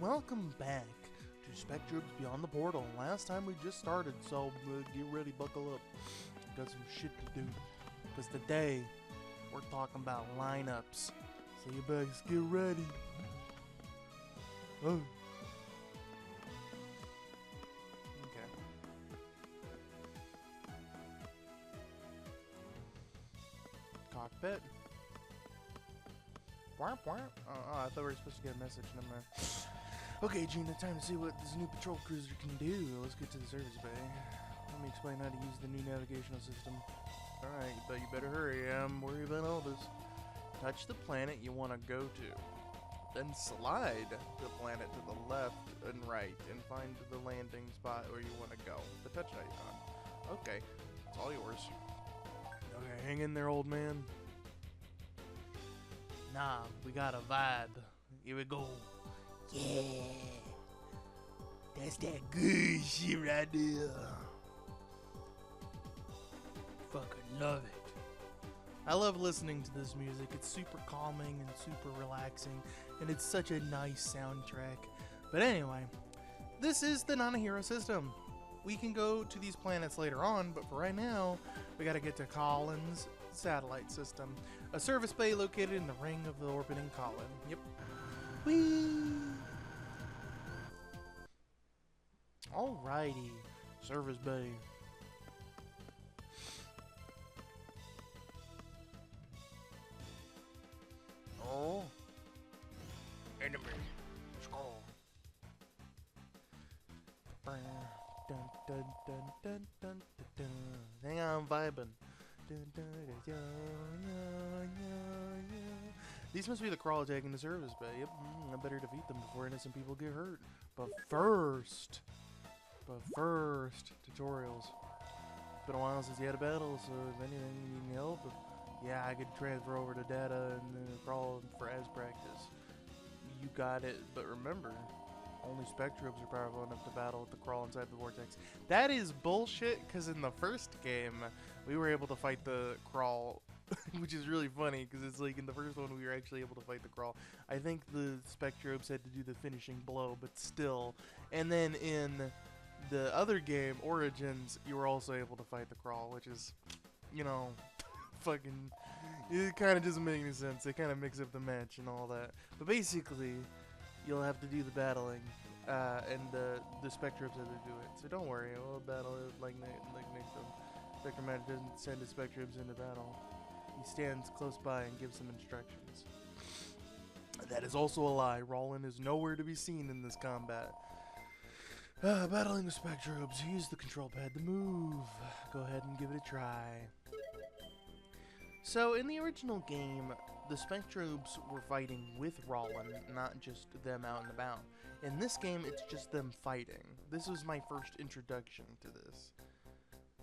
Welcome back to Spectrobes Beyond the Portal. Last time we just started, so get ready, buckle up. Got some shit to do. Because today, we're talking about lineups. So you better get ready. Oh. Okay. Cockpit. Wharp, wharp. Oh, I thought we were supposed to get a message. Never mind. Okay, Gina, time to see what this new patrol cruiser can do. Let's get to the service bay. Let me explain how to use the new navigational system. Alright, but you better hurry. I'm worried about all this. Touch the planet you want to go to. Then slide the planet to the left and right and find the landing spot where you want to go. The touch icon. Okay, it's all yours. Okay, hang in there, old man. Nah, we got a vibe. Here we go. Yeah, that's that good shit right there. Fucking love it. I love listening to this music. It's super calming and super relaxing, and it's such a nice soundtrack. But anyway, this is the non-hero system. We can go to these planets later on, but for right now, we gotta get to Collins' satellite system, a service bay located in the ring of the orbiting Collin. Yep. Whee! Alrighty, service bay. Oh, enemy, skull. Dun dun dun dun dun dun dun. Hang on, I'm vibing. Dun, dun, dun, dun, dun, dun. These must be the crawl attacking the service bay. Yep, I better defeat them before innocent people get hurt. But first, tutorials. It's been a while since you had a battle, so if anything you need help, yeah, I could transfer over to data and then crawl for as practice. You got it, but remember, only Spectrobes are powerful enough to battle with the crawl inside the vortex. That is bullshit, because in the first game, we were able to fight the crawl, which is really funny, because it's like in the first one we were actually able to fight the crawl. I think the Spectrobes had to do the finishing blow, but still. And then in the other game, Origins, you were also able to fight the crawl, which is, you know, fucking, it kind of doesn't make any sense. They kind of mix up the match and all that. But basically, you'll have to do the battling, and the Spectrobes have to do it. So don't worry, we'll battle it like next time. Spectromat doesn't send his Spectrobes into battle. He stands close by and gives them instructions. That is also a lie. Rollin is nowhere to be seen in this combat. Battling the Spectrobes. Use the control pad to move. Go ahead and give it a try. So, in the original game, the Spectrobes were fighting with Rollin, not just them out and about. In this game, it's just them fighting. This was my first introduction to this.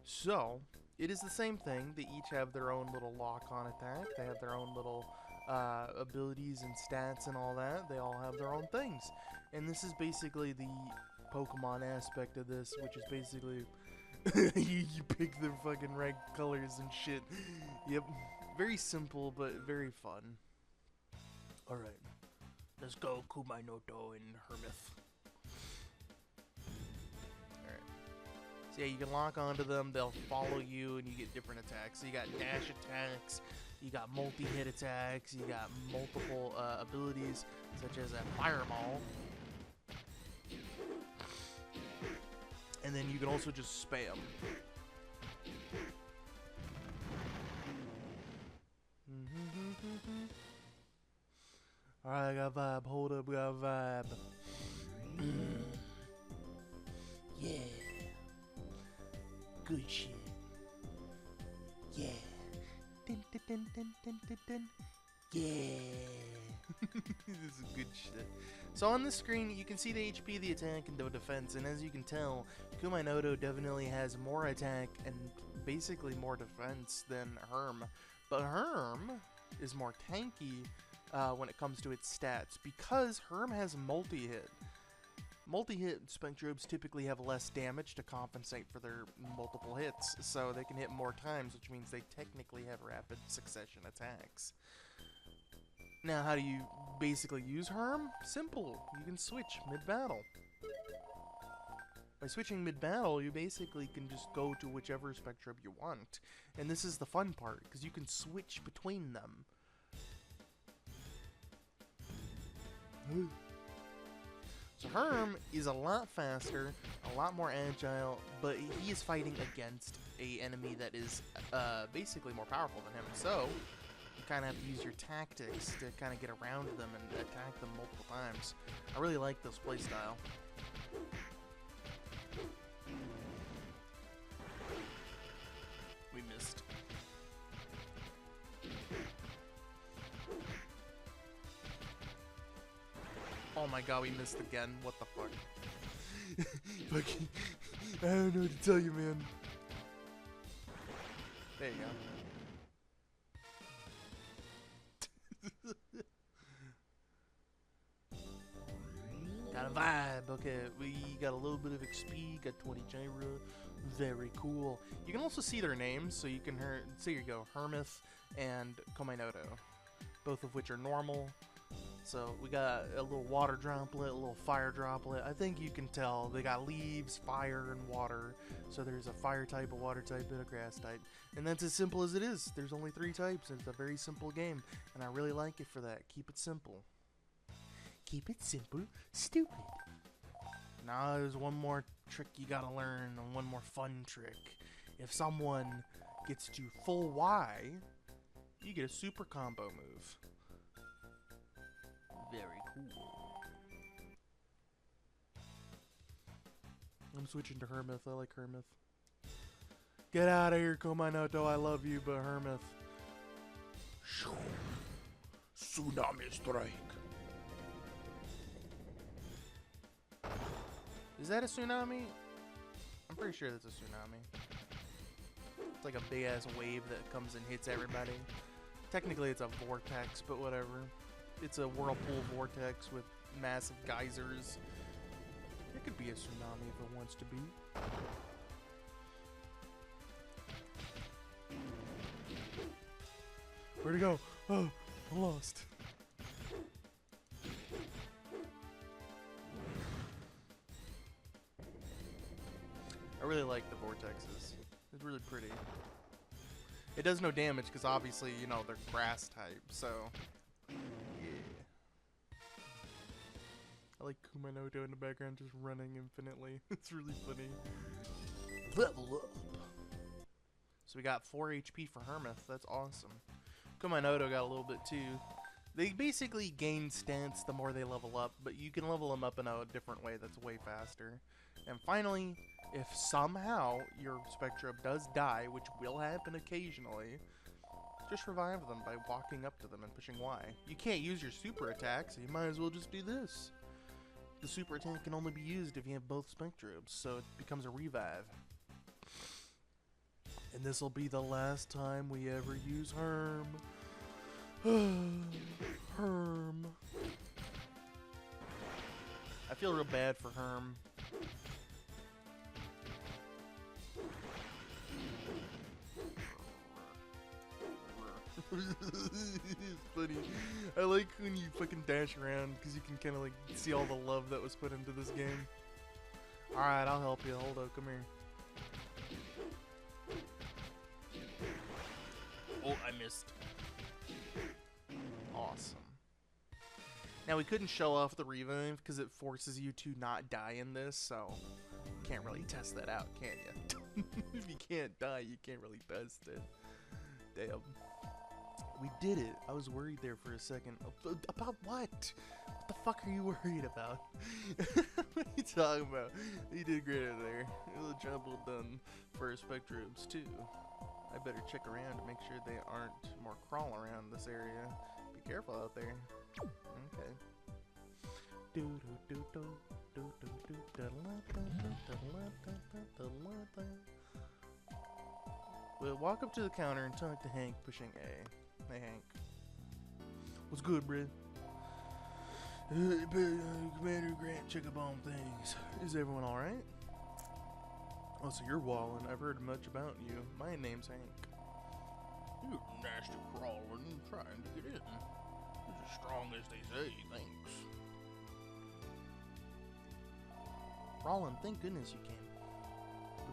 So, it is the same thing. They each have their own little lock-on attack. They have their own little abilities and stats and all that. They all have their own things. And this is basically the Pokemon aspect of this, which is basically you pick the fucking right colors and shit. Yep. Very simple, but very fun. Alright. Let's go Kumainoto and Hermith. Alright. So yeah, you can lock onto them, they'll follow you, and you get different attacks. So you got dash attacks, you got multi-hit attacks, you got multiple abilities, such as a fireball. And then you can also just spam. Alright, I got a vibe. Hold up, we got a vibe. Yeah. Good shit. Yeah. Dun, dun, dun, dun, dun, dun, dun. Yeah. This is good shit. So on this screen, you can see the HP, the attack, and the defense, and as you can tell, Kumainoto definitely has more attack and basically more defense than Herm. But Herm is more tanky when it comes to its stats, because Herm has multi-hit. Multi-hit Spectrobes typically have less damage to compensate for their multiple hits, so they can hit more times, which means they technically have rapid succession attacks. Now, how do you basically use Herm? Simple. You can switch mid-battle. By switching mid-battle, you basically can just go to whichever Spectrobe you want. And this is the fun part, because you can switch between them. So Herm is a lot faster, a lot more agile, but he is fighting against a enemy that is basically more powerful than him. So you kind of have to use your tactics to kind of get around them and attack them multiple times. I really like this playstyle. We missed. Oh my god, we missed again. What the fuck? Fucking, I don't know what to tell you, man. There you go. Got a vibe. Okay, we got a little bit of XP, got 20 gyro. Very cool. You can also see their names, so you can see, here you go, Hermith and Komainoto, both of which are normal. So we got a little water droplet, a little fire droplet. I think you can tell they got leaves, fire, and water. So there's a fire type, a water type, and a grass type. And that's as simple as it is. There's only 3 types. It's a very simple game, and I really like it for that. Keep it simple. Keep it simple, stupid. Now there's one more trick you gotta learn, and one more fun trick. If someone gets to full Y, you get a super combo move. Very cool. I'm switching to Hermith. I like Hermith. Get out of here, Komainoto. I love you, but Hermith. Tsunami strike. Is that a tsunami? I'm pretty sure that's a tsunami. It's like a big ass wave that comes and hits everybody. Technically it's a vortex, but whatever. It's a whirlpool vortex with massive geysers. It could be a tsunami if it wants to be. Where'd it go? Oh, I lost. I really like the vortexes. It's really pretty. It does no damage because obviously, you know, they're grass type, so yeah. I like Komainoto in the background just running infinitely. It's really funny. Level up. So we got 4 HP for Hermith. That's awesome. Komainoto got a little bit too. They basically gain stats the more they level up, but you can level them up in a different way that's way faster. And finally, if somehow your Spectrobe does die, which will happen occasionally, just revive them by walking up to them and pushing Y. You can't use your super attack, so you might as well just do this. The super attack can only be used if you have both Spectrobes, so it becomes a revive. And this will be the last time we ever use Herm. Herm. I feel real bad for Herm. It's funny. I like when you fucking dash around because you can kind of like see all the love that was put into this game. Alright, I'll help you. Hold up, come here. Oh, I missed. Awesome. Now we couldn't show off the revive because it forces you to not die in this, so can't really test that out, can you? If you can't die, you can't really test it. Damn. We did it. I was worried there for a second. About what? What the fuck are you worried about? What are you talking about? You did great over there. A little job well done for Spectrobes too. I better check around to make sure they aren't more crawl around this area. Be careful out there. Okay. We'll walk up to the counter and talk to Hank pushing A. Hey Hank. What's good, bro? Commander Grant, check up on things. Is everyone alright? Oh, so you're Wallen. I've heard much about you. My name's Hank. You nasty crawling trying to get in. This as strong as they say, thanks. Roland, thank goodness you came.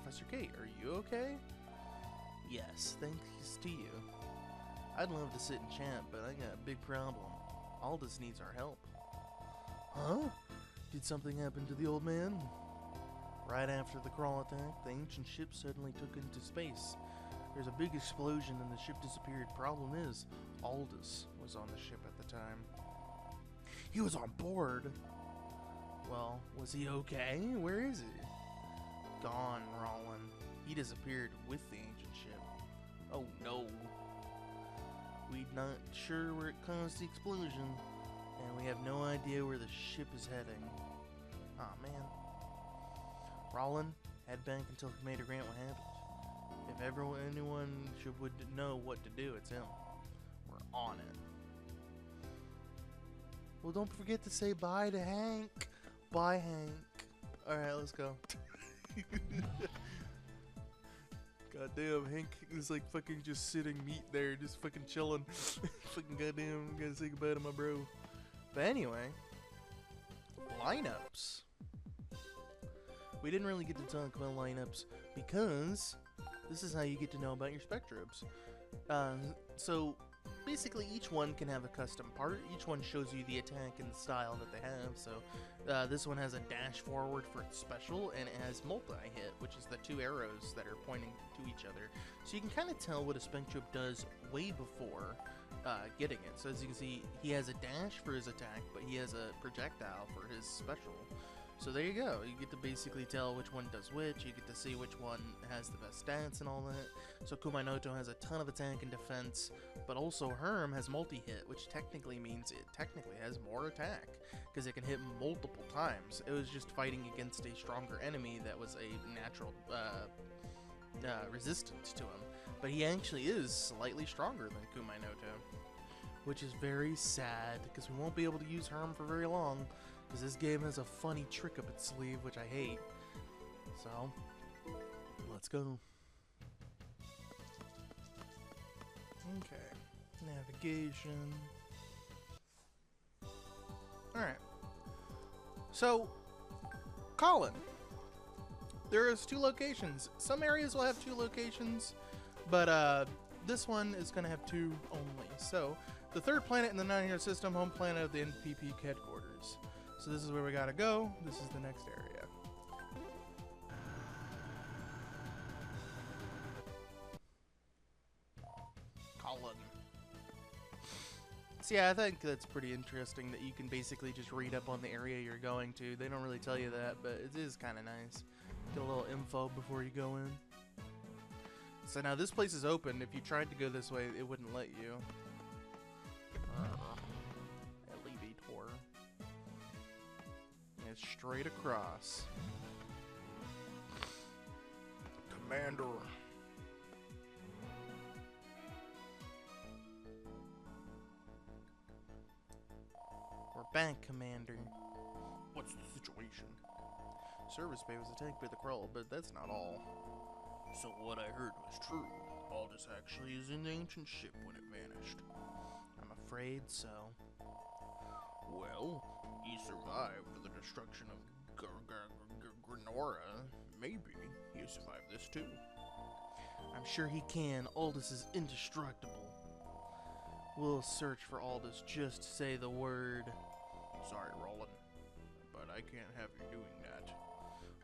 Professor K, are you okay? Yes, thanks to you. I'd love to sit and chat, but I got a big problem. Aldous needs our help. Huh? Did something happen to the old man? Right after the crawl attack, the ancient ship suddenly took into space. There's a big explosion and the ship disappeared. Problem is, Aldous was on the ship at the time. He was on board? Well, was he okay? Where is he? Gone, Roland. He disappeared with the ancient ship. Oh no. We're not sure where it caused the explosion, and we have no idea where the ship is heading. Aw, man. Roland, head back and tell Commander Grant what happened. If anyone would know what to do, it's him. We're on it. Well, don't forget to say bye to Hank. Bye, Hank. Alright, let's go. Goddamn, Hank is like fucking just sitting neat there, just fucking chilling. Fucking goddamn, gotta say goodbye to my bro. But anyway, lineups. We didn't really get to talk about lineups because this is how you get to know about your Spectrobes. So basically each one can have a custom part. Each one shows you the attack and the style that they have. So this one has a dash forward for its special, and it has multi-hit, which is the two arrows that are pointing to each other. So you can kind of tell what a Spectrobe does way before getting it. So as you can see, he has a dash for his attack, but he has a projectile for his special. So there you go. You get to basically tell which one does which. You get to see which one has the best stats and all that. So Kumainoto has a ton of attack and defense, but also Herm has multi-hit, which technically means it technically has more attack, because it can hit multiple times. It was just fighting against a stronger enemy that was a natural resistance to him. But he actually is slightly stronger than Kumainoto, which is very sad, because we won't be able to use Herm for very long. Because this game has a funny trick up its sleeve, which I hate. So, let's go. Okay, navigation. Alright. So, Colin. There is 2 locations. Some areas will have 2 locations, but this one is going to have 2 only. So, the 3rd planet in the 9-year system, home planet of the NPP headquarters. So this is where we gotta go. This is the next area. Colin. So yeah, I think that's pretty interesting that you can basically just read up on the area you're going to. They don't really tell you that, but it is kind of nice. Get a little info before you go in. So now this place is open. If you tried to go this way, it wouldn't let you. Elevator. Straight across. Commander. We're back, Commander. What's the situation? Service bay was attacked by the Krull, but that's not all. So what I heard was true. Aldous actually is in the ancient ship when it vanished. I'm afraid so. Well, he survived the destruction of Granora. Maybe he'll survive this too. I'm sure he can. Aldous is indestructible. We'll search for Aldous. Just say the word. Sorry, Roland, but I can't have you doing that.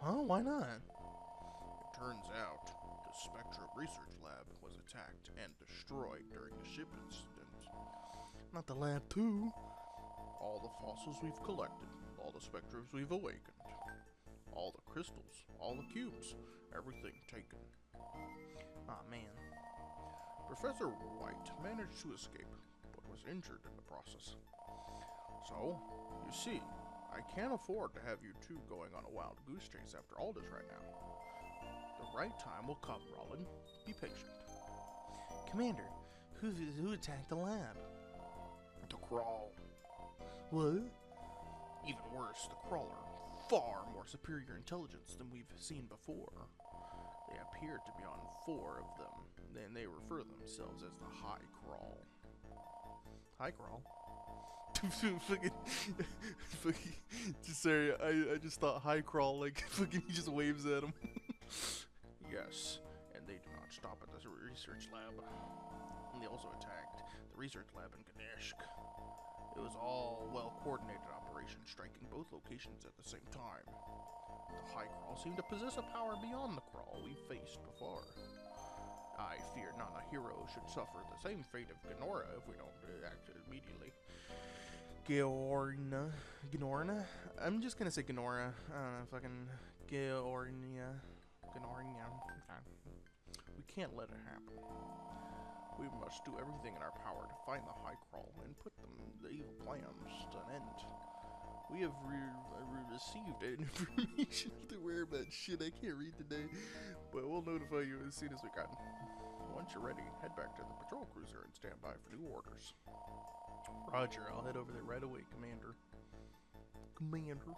Huh? Why not? It turns out the Spectrobe Research Lab was attacked and destroyed during the ship incident. Not the lab too. All the fossils we've collected, all the Spectrobes we've awakened, all the crystals, all the cubes, everything taken. Aw, man. Professor White managed to escape, but was injured in the process. So, you see, I can't afford to have you two going on a wild goose chase after Aldous right now. The right time will come, Roland. Be patient. Commander, who attacked the lab? The Krull. What? Even worse, the Krull are far more superior intelligence than we've seen before. They appear to be on 4 of them, then they refer themselves as the High Krull. High Krull? fucking, just sorry, I just thought high crawl, like, fucking, he just waves at him. Yes, and they do not stop at the research lab. And they also attacked the research lab in Ganesh. It was all well-coordinated operation, striking both locations at the same time. The high crawl seemed to possess a power beyond the crawl we faced before. I fear none a hero should suffer the same fate of Gnorra if we don't act immediately. Gnorna? I'm just gonna say Gnorra. I don't know, fucking Gnornia. Okay. We can't let it happen. We must do everything in our power to find the high crawl and put the evil plans to an end. We have received information to wear that shit. I can't read today, but we'll notify you as soon as we can. Once you're ready, head back to the patrol cruiser and stand by for new orders. Roger, I'll head over there right away, Commander. Commander.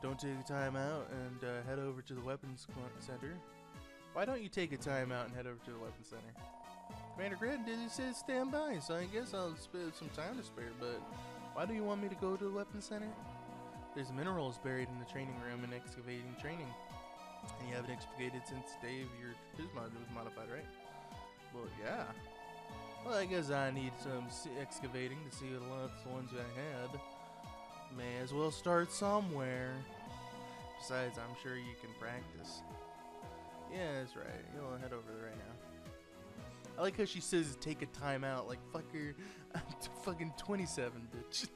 Don't take a time out and head over to the weapons center. Why don't you take a time out and head over to the weapons center? Commander Grid did he say stand by, so I guess I'll spend some time to spare, but why do you want me to go to the weapons center? There's minerals buried in the training room and excavating training. And you haven't excavated since Dave, his mod was modified, right? Well, yeah. Well, I guess I need some excavating to see what else the ones I had. May as well start somewhere. Besides, I'm sure you can practice. Yeah, that's right. You'll head over there right now. I like how she says take a time out. Like, fuck her. I'm fucking 27, bitch.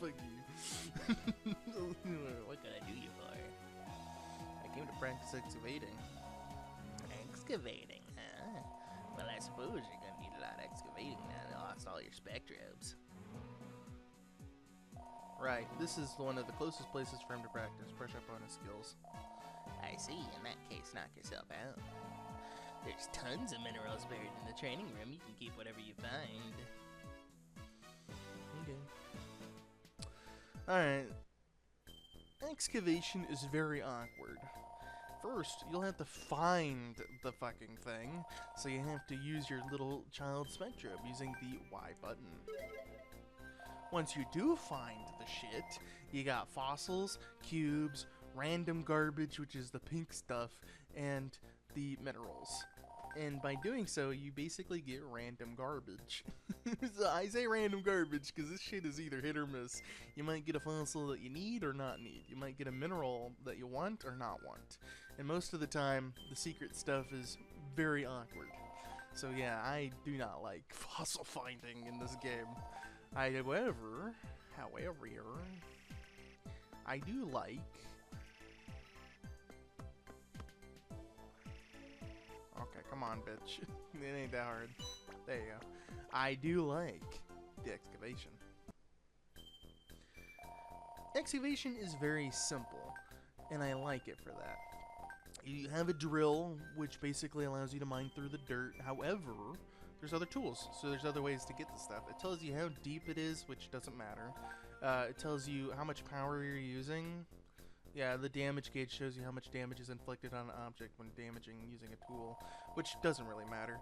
Fuck you. What can I do you for? I came to practice excavating. Excavating, huh? Well, I suppose you're gonna need a lot of excavating now that you lost all your Spectrobes. Right, this is one of the closest places for him to practice, brush up on his skills. I see, in that case, knock yourself out. There's tons of minerals buried in the training room, you can keep whatever you find. Okay. Alright. Excavation is very awkward. First, you'll have to find the fucking thing, so you have to use your little child Spectrobe using the Y button. Once you do find the shit, you got fossils, cubes, random garbage, which is the pink stuff, and the minerals. And by doing so, you basically get random garbage. So I say random garbage because this shit is either hit or miss. You might get a fossil that you need or not need. You might get a mineral that you want or not want. And most of the time, the secret stuff is very awkward. So yeah, I do not like fossil finding in this game. However, I do like... Okay, come on, bitch. It ain't that hard. There you go. I do like the excavation. Excavation is very simple, and I like it for that. You have a drill, which basically allows you to mine through the dirt. However, there's other tools, so there's other ways to get the stuff. It tells you how deep it is, which doesn't matter. It tells you how much power you're using. Yeah, the damage gauge shows you how much damage is inflicted on an object when damaging using a tool, which doesn't really matter.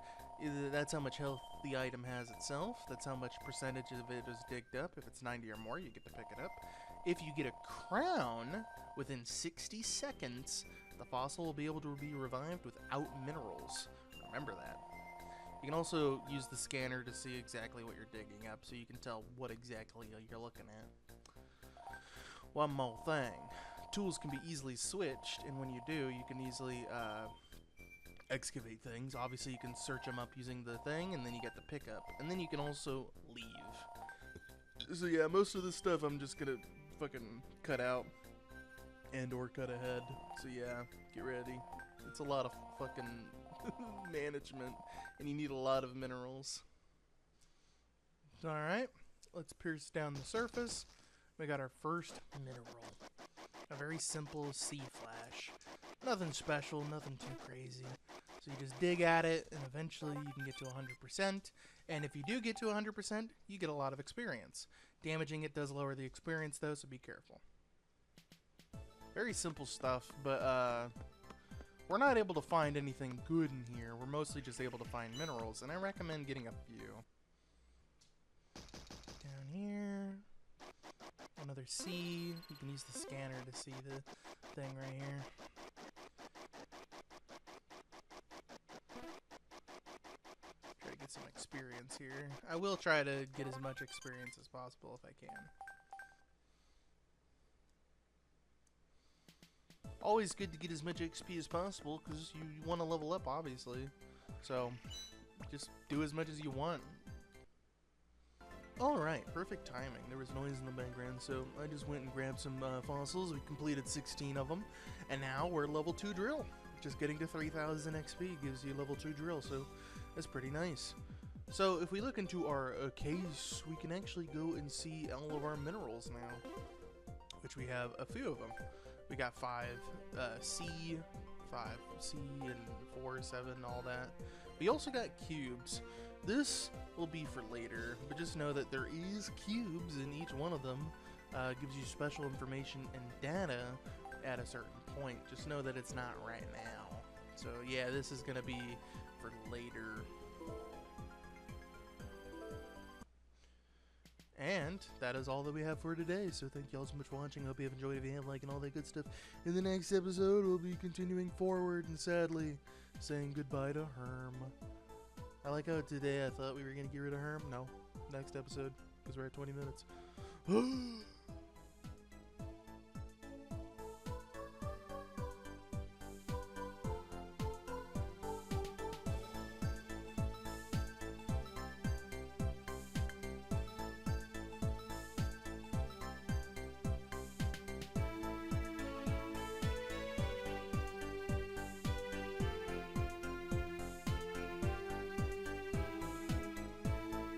That's how much health the item has itself. That's how much percentage of it is digged up. If it's 90 or more, you get to pick it up. If you get a crown within 60 seconds, the fossil will be able to be revived without minerals. Remember that. You can also use the scanner to see exactly what you're digging up, so you can tell what exactly you're looking at. One more thing. Tools can be easily switched, and when you do, you can easily excavate things. Obviously, you can search them up using the thing, and then you get the pickup. And then you can also leave. So yeah, most of this stuff I'm just gonna fucking cut out and or cut ahead. So yeah, get ready. It's a lot of fucking management, and you need a lot of minerals. Alright, let's pierce down the surface. We got our first mineral. A very simple sea flash. Nothing special, nothing too crazy. So you just dig at it, and eventually you can get to 100%. And if you do get to 100%, you get a lot of experience. Damaging it does lower the experience though, so be careful. Very simple stuff, but we're not able to find anything good in here. We're mostly just able to find minerals, and I recommend getting a few. Down here, another C. You can use the scanner to see the thing right here. Try to get some experience here. I will try to get as much experience as possible if I can. Always good to get as much XP as possible because you want to level up, obviously. So, just do as much as you want. Alright, perfect timing. There was noise in the background, so I just went and grabbed some fossils. We completed 16 of them, and now we're level 2 drill. Just getting to 3,000 XP gives you level 2 drill, so that's pretty nice. So, if we look into our case, we can actually go and see all of our minerals now, which we have a few of them. We got 5 C, 5 C, and 4, 7, all that. We also got cubes. This will be for later, but just know that there is cubes, and each one of them gives you special information and data at a certain point. Just know that it's not right now. So yeah, this is gonna be for later. And that is all that we have for today, so thank you all so much for watching. I hope you have enjoyed. If you have, like, and all that good stuff. In the next episode, we'll be continuing forward and sadly saying goodbye to Herm. I like how today I thought we were going to get rid of Herm. No, next episode, because we're at 20 minutes.